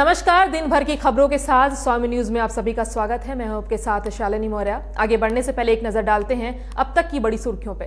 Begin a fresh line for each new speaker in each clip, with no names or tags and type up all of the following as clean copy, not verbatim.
नमस्कार, दिन भर की खबरों के साथ स्वामी न्यूज में आप सभी का स्वागत है। मैं हूं आपके साथ शालिनी मौर्य। आगे बढ़ने से पहले एक नजर डालते हैं अब तक की बड़ी सुर्खियों पे।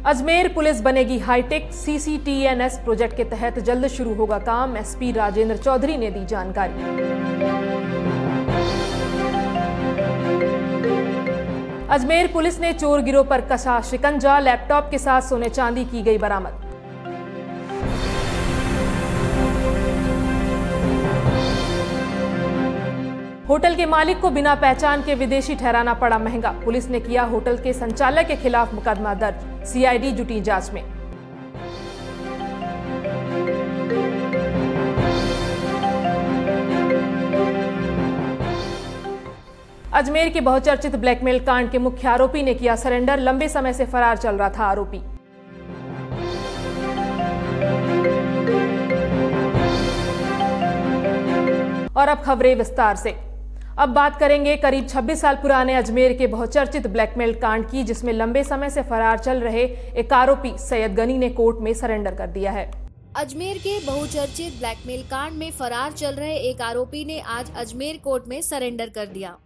अजमेर पुलिस बनेगी हाईटेक। CCTNS प्रोजेक्ट के तहत जल्द शुरू होगा काम। SP राजेंद्र चौधरी ने दी जानकारी। अजमेर पुलिस ने चोर गिरोह पर कसा शिकंजा। लैपटॉप के साथ सोने चांदी की गई बरामद। होटल के मालिक को बिना पहचान के विदेशी ठहराना पड़ा महंगा। पुलिस ने किया होटल के संचालक के खिलाफ मुकदमा दर्ज। CID जुटी जांच में। अजमेर के बहुचर्चित ब्लैकमेल कांड के मुख्य आरोपी ने किया सरेंडर। लंबे समय से फरार चल रहा था आरोपी। और अब खबरें विस्तार से। अब बात करेंगे करीब 26 साल पुराने अजमेर के बहुचर्चित ब्लैकमेल कांड की, जिसमें लंबे समय से फरार चल रहे एक आरोपी सैयद गनी ने कोर्ट में सरेंडर कर दिया है।
अजमेर के बहुचर्चित ब्लैकमेल कांड में फरार चल रहे एक आरोपी ने आज अजमेर कोर्ट में सरेंडर कर दिया।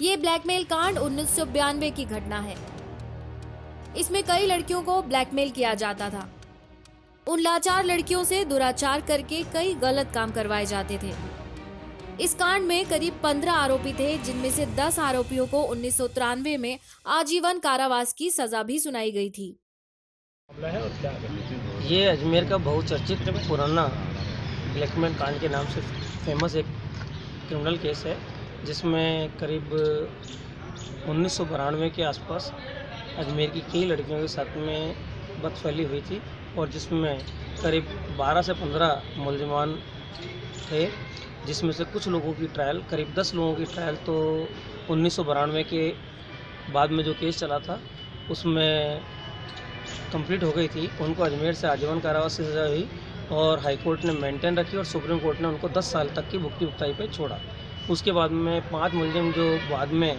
ये ब्लैकमेल कांड 1992 की घटना है। इसमें कई लड़कियों को ब्लैकमेल किया जाता था। उन लाचार लड़कियों से दुराचार करके कई गलत काम करवाए जाते थे। इस कांड में करीब 15 आरोपी थे, जिनमें से 10 आरोपियों को 1993 में आजीवन कारावास की सजा भी सुनाई गई थी।
ये अजमेर का बहुचर्चित पुराना ब्लैकमेल कांड के नाम से फेमस एक क्रिमिनल केस है, जिसमें करीब 1992 के आसपास अजमेर की कई लड़कियों के साथ में बदफैली हुई थी, और जिसमें करीब 12 से 15 मुलजिमान थे, जिसमें से कुछ लोगों की ट्रायल, करीब 10 लोगों की ट्रायल तो 1992 के बाद में जो केस चला था उसमें कंप्लीट हो गई थी। उनको अजमेर से आजीवन कारावास की सज़ा हुई और हाई कोर्ट ने मेंटेन रखी और सुप्रीम कोर्ट ने उनको 10 साल तक की भुगताई पे छोड़ा। उसके बाद में 5 मुलजिम जो बाद में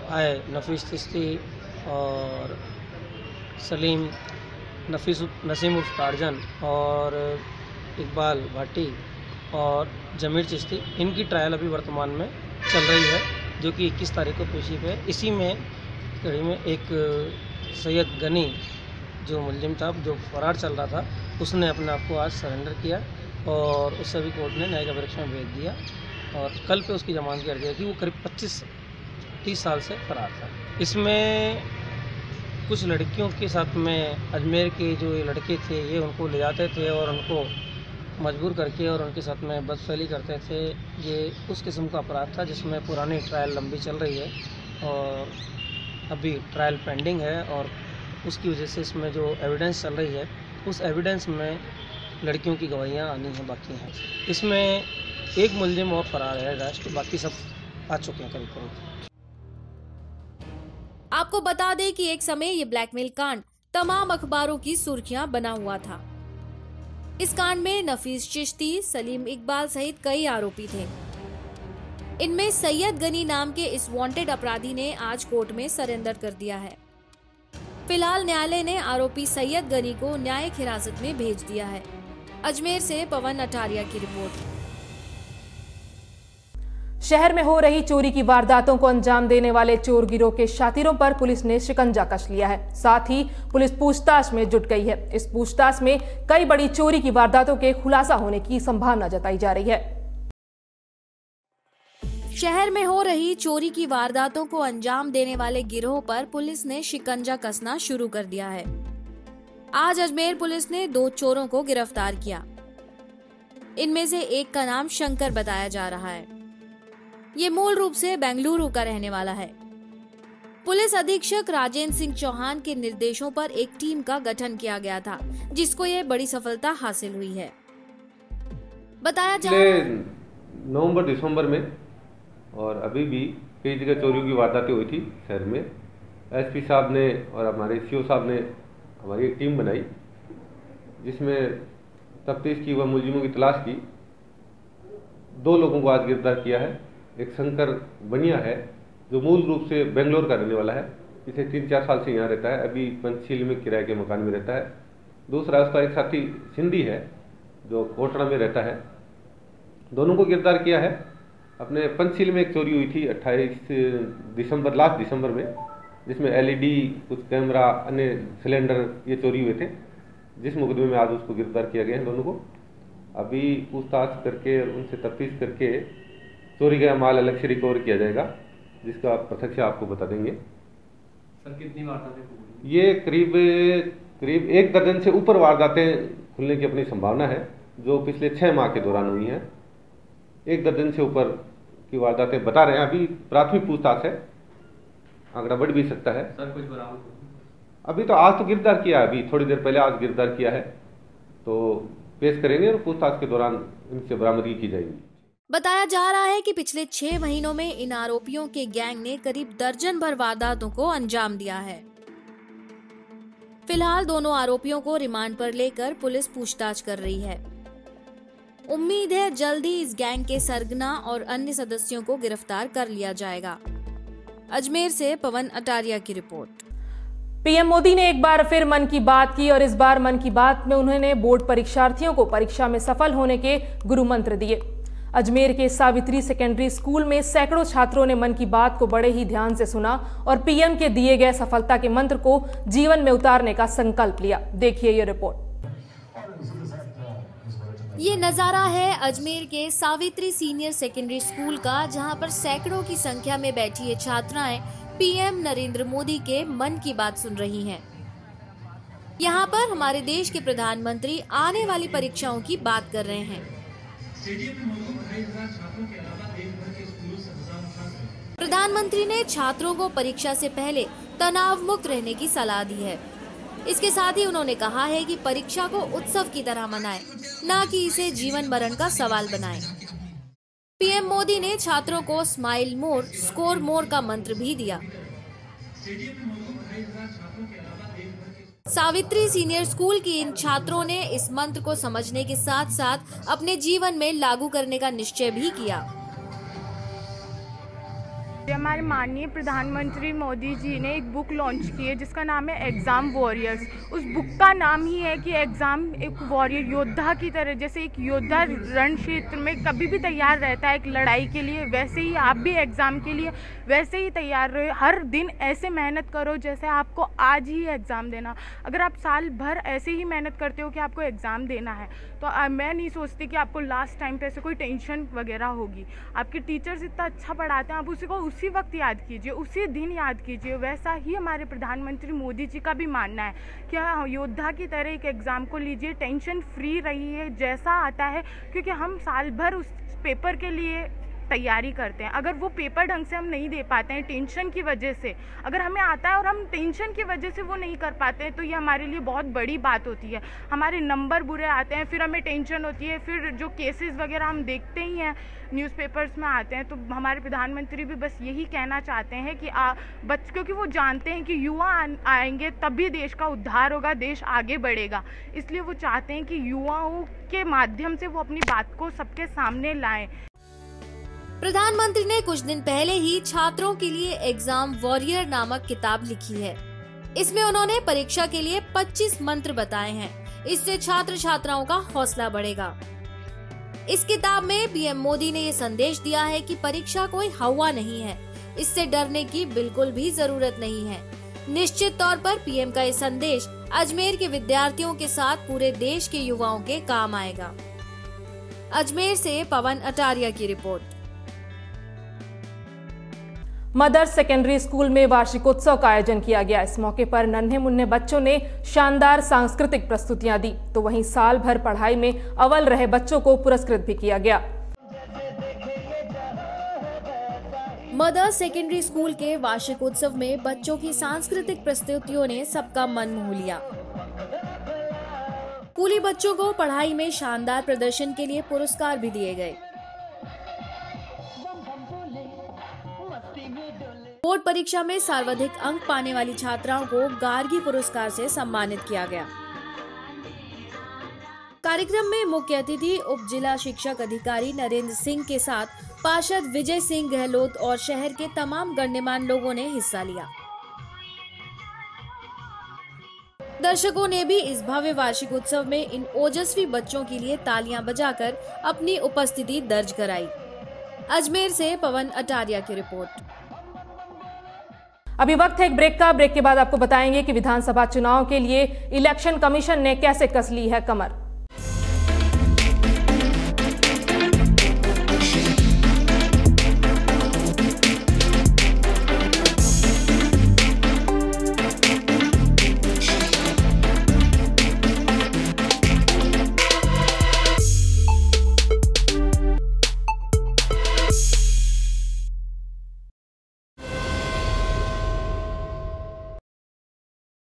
आए, नफीस चिश्ती और सलीम, नसीम उर्फ टार्जन और इकबाल भाटी और जमीर चिश्ती, इनकी ट्रायल अभी वर्तमान में चल रही है, जो कि 21 तारीख को पेशी पे है। इसी में कड़ी में एक सैयद गनी जो मुलजिम था, जो फरार चल रहा था, उसने अपने आप को आज सरेंडर किया और उससे भी कोर्ट ने न्यायिक अभिरक्षा में भेज दिया और कल पे उसकी जमानत कर दिया कि वो करीब 25-30 साल से फरार था। इसमें कुछ लड़कियों के साथ में अजमेर के जो लड़के थे, ये उनको ले जाते थे और उनको मजबूर करके और उनके साथ में बदफैली करते थे। ये उस किस्म का अपराध था जिसमें पुरानी ट्रायल लंबी चल रही है और अभी ट्रायल पेंडिंग है, और उसकी वजह से इसमें जो एविडेंस चल रही है, उस एविडेंस में लड़कियों की गवाहियाँ आनी हैं बाकी हैं। इसमें एक मुलजिम और फरार है, रेस्ट बाकी सब आ चुके हैं करीब करीब।
आपको बता दें कि एक समय ये ब्लैकमेल कांड तमाम अखबारों की सुर्खियां बना हुआ था। इस कांड में नफीस चिश्ती, सलीम इकबाल सहित कई आरोपी थे। इनमें सैयद गनी नाम के इस वांटेड अपराधी ने आज कोर्ट में सरेंडर कर दिया है। फिलहाल न्यायालय ने आरोपी सैयद गनी को न्यायिक हिरासत में भेज दिया है। अजमेर से पवन अटारिया की रिपोर्ट।
शहर में हो रही चोरी की वारदातों को अंजाम देने वाले चोर गिरोह के शातिरों पर पुलिस ने शिकंजा कस लिया है। साथ ही पुलिस पूछताछ में जुट गई है। इस पूछताछ में कई बड़ी चोरी की वारदातों के खुलासा होने की संभावना जताई जा रही है।
शहर में हो रही चोरी की वारदातों को अंजाम देने वाले गिरोह पर पुलिस ने शिकंजा कसना शुरू कर दिया है। आज अजमेर पुलिस ने 2 चोरों को गिरफ्तार किया। इनमें से एक का नाम शंकर बताया जा रहा है। ये मूल रूप से बेंगलुरु का रहने वाला है। पुलिस अधीक्षक राजेंद्र सिंह चौहान के निर्देशों पर एक टीम का गठन किया गया था, जिसको ये बड़ी सफलता हासिल हुई है। बताया जा
नवंबर-दिसंबर में और अभी भी कई जगह चोरियों की वारदातें हुई थी शहर में। SP साहब ने और हमारे CO साहब ने हमारी एक टीम बनाई, जिसमें तफ्तीश की व मुलजिमों की तलाश की। 2 लोगों को आज गिरफ्तार किया है। एक शंकर बनिया है जो मूल रूप से बेंगलोर का रहने वाला है, पिछले 3-4 साल से यहाँ रहता है, अभी पंचशील में किराए के मकान में रहता है। दूसरा उसका एक साथी सिंधी है जो कोटड़ा में रहता है। दोनों को गिरफ्तार किया है। अपने पंचशील में एक चोरी हुई थी 28 लास्ट दिसंबर में, जिसमें LED, कुछ कैमरा, अन्य सिलेंडर ये चोरी हुए थे, जिस मुकदमे में आज उसको गिरफ्तार किया गया है। दोनों को अभी पूछताछ करके उनसे तफ्तीश करके चोरी गया माल अलग से रिकवर किया जाएगा, जिसका प्रत्यक्ष आपको बता देंगे।
सर कितनी वारदातें?
ये करीब 1 दर्जन से ऊपर वारदातें खुलने की अपनी संभावना है, जो पिछले 6 माह के दौरान हुई हैं। 1 दर्जन से ऊपर की वारदातें बता रहे हैं। अभी प्राथमिक पूछताछ है, आंकड़ा बढ़ भी सकता है।
सर कुछ बरामद?
अभी तो आज तो गिरफ्तार किया है, अभी थोड़ी देर पहले आज गिरफ्तार किया है, तो पेश करेंगे और पूछताछ के दौरान इनसे बरामदगी की जाएगी।
बताया जा रहा है कि पिछले 6 महीनों में इन आरोपियों के गैंग ने करीब दर्जन भर वारदातों को अंजाम दिया है। फिलहाल दोनों आरोपियों को रिमांड पर लेकर पुलिस पूछताछ कर रही है। उम्मीद है जल्द ही इस गैंग के सरगना और अन्य सदस्यों को गिरफ्तार कर लिया जाएगा। अजमेर से पवन अटारिया की रिपोर्ट।
पीएम मोदी ने एक बार फिर मन की बात की और इस बार मन की बात में उन्होंने बोर्ड परीक्षार्थियों को परीक्षा में सफल होने के गुरु मंत्र दिए। अजमेर के सावित्री सेकेंडरी स्कूल में सैकड़ों छात्रों ने मन की बात को बड़े ही ध्यान से सुना और पीएम के दिए गए सफलता के मंत्र को जीवन में उतारने का संकल्प लिया। देखिए ये रिपोर्ट।
ये नजारा है अजमेर के सावित्री सीनियर सेकेंडरी स्कूल का, जहां पर सैकड़ों की संख्या में बैठी ये छात्राएं पीएम नरेंद्र मोदी के मन की बात सुन रही हैं। यहाँ पर हमारे देश के प्रधानमंत्री आने वाली परीक्षाओं की बात कर रहे हैं। प्रधानमंत्री ने छात्रों को परीक्षा से पहले तनाव मुक्त रहने की सलाह दी है। इसके साथ ही उन्होंने कहा है कि परीक्षा को उत्सव की तरह मनाएं, न कि इसे जीवन मरण का सवाल बनाएं। पीएम मोदी ने छात्रों को स्माइल मोर, स्कोर मोर का मंत्र भी दिया। सावित्री सीनियर स्कूल की इन छात्रों ने इस मंत्र को समझने के साथ साथ अपने जीवन में लागू करने का निश्चय भी किया।
हमारे माननीय प्रधानमंत्री मोदी जी ने एक बुक लॉन्च की है जिसका नाम है एग्ज़ाम वॉरियर्स। उस बुक का नाम ही है कि एग्ज़ाम एक वॉरियर, योद्धा की तरह, जैसे एक योद्धा रण क्षेत्र में कभी भी तैयार रहता है एक लड़ाई के लिए, वैसे ही आप भी एग्ज़ाम के लिए वैसे ही तैयार रहो। हर दिन ऐसे मेहनत करो जैसे आपको आज ही एग्ज़ाम देना। अगर आप साल भर ऐसे ही मेहनत करते हो कि आपको एग्ज़ाम देना है, तो मैं नहीं सोचती कि आपको लास्ट टाइम पे ऐसे कोई टेंशन वगैरह होगी। आपके टीचर्स इतना अच्छा पढ़ाते हैं, आप उसी को उसी वक्त याद कीजिए, उसी दिन याद कीजिए। वैसा ही हमारे प्रधानमंत्री मोदी जी का भी मानना है कि योद्धा की तरह एक एग्ज़ाम को लीजिए, टेंशन फ्री रहिए जैसा आता है, क्योंकि हम साल भर उस पेपर के लिए तैयारी करते हैं। अगर वो पेपर ढंग से हम नहीं दे पाते हैं टेंशन की वजह से, अगर हमें आता है और हम टेंशन की वजह से वो नहीं कर पाते हैं, तो ये हमारे लिए बहुत बड़ी बात होती है। हमारे नंबर बुरे आते हैं, फिर हमें टेंशन होती है, फिर जो केसेस वगैरह हम देखते ही हैं न्यूज़पेपर्स में आते हैं। तो हमारे प्रधानमंत्री भी बस यही कहना चाहते हैं कि क्योंकि वो जानते हैं कि युवा आएंगे तभी देश का उद्धार होगा, देश आगे बढ़ेगा। इसलिए वो चाहते हैं कि युवाओं के माध्यम से वो अपनी बात को सबके सामने लाएं।
प्रधानमंत्री ने कुछ दिन पहले ही छात्रों के लिए एग्जाम वॉरियर नामक किताब लिखी है। इसमें उन्होंने परीक्षा के लिए 25 मंत्र बताए हैं। इससे छात्र छात्राओं का हौसला बढ़ेगा। इस किताब में पीएम मोदी ने ये संदेश दिया है कि परीक्षा कोई हवा नहीं है, इससे डरने की बिल्कुल भी जरूरत नहीं है। निश्चित तौर पर पीएम का ये संदेश अजमेर के विद्यार्थियों के साथ पूरे देश के युवाओं के काम आएगा। अजमेर से पवन अटारिया की रिपोर्ट।
मदर्स सेकेंडरी स्कूल में वार्षिकोत्सव का आयोजन किया गया। इस मौके पर नन्हे मुन्ने बच्चों ने शानदार सांस्कृतिक प्रस्तुतियां दी, तो वहीं साल भर पढ़ाई में अव्वल रहे बच्चों को पुरस्कृत भी किया गया।
मदर्स सेकेंडरी स्कूल के वार्षिकोत्सव में बच्चों की सांस्कृतिक प्रस्तुतियों ने सबका मन मोह लिया। स्कूली बच्चों को पढ़ाई में शानदार प्रदर्शन के लिए पुरस्कार भी दिए गए। बोर्ड परीक्षा में सर्वाधिक अंक पाने वाली छात्राओं को गार्गी पुरस्कार से सम्मानित किया गया। कार्यक्रम में मुख्य अतिथि उप जिला शिक्षक अधिकारी नरेंद्र सिंह के साथ पार्षद विजय सिंह गहलोत और शहर के तमाम गण्यमान्य लोगों ने हिस्सा लिया। दर्शकों ने भी इस भव्य वार्षिक उत्सव में इन ओजस्वी बच्चों के लिए तालियां बजाकर अपनी उपस्थिति दर्ज कराई। अजमेर से पवन अटारिया की रिपोर्ट।
अभी वक्त है एक ब्रेक का। ब्रेक के बाद आपको बताएंगे कि विधानसभा चुनाव के लिए इलेक्शन कमीशन ने कैसे कस ली है कमर।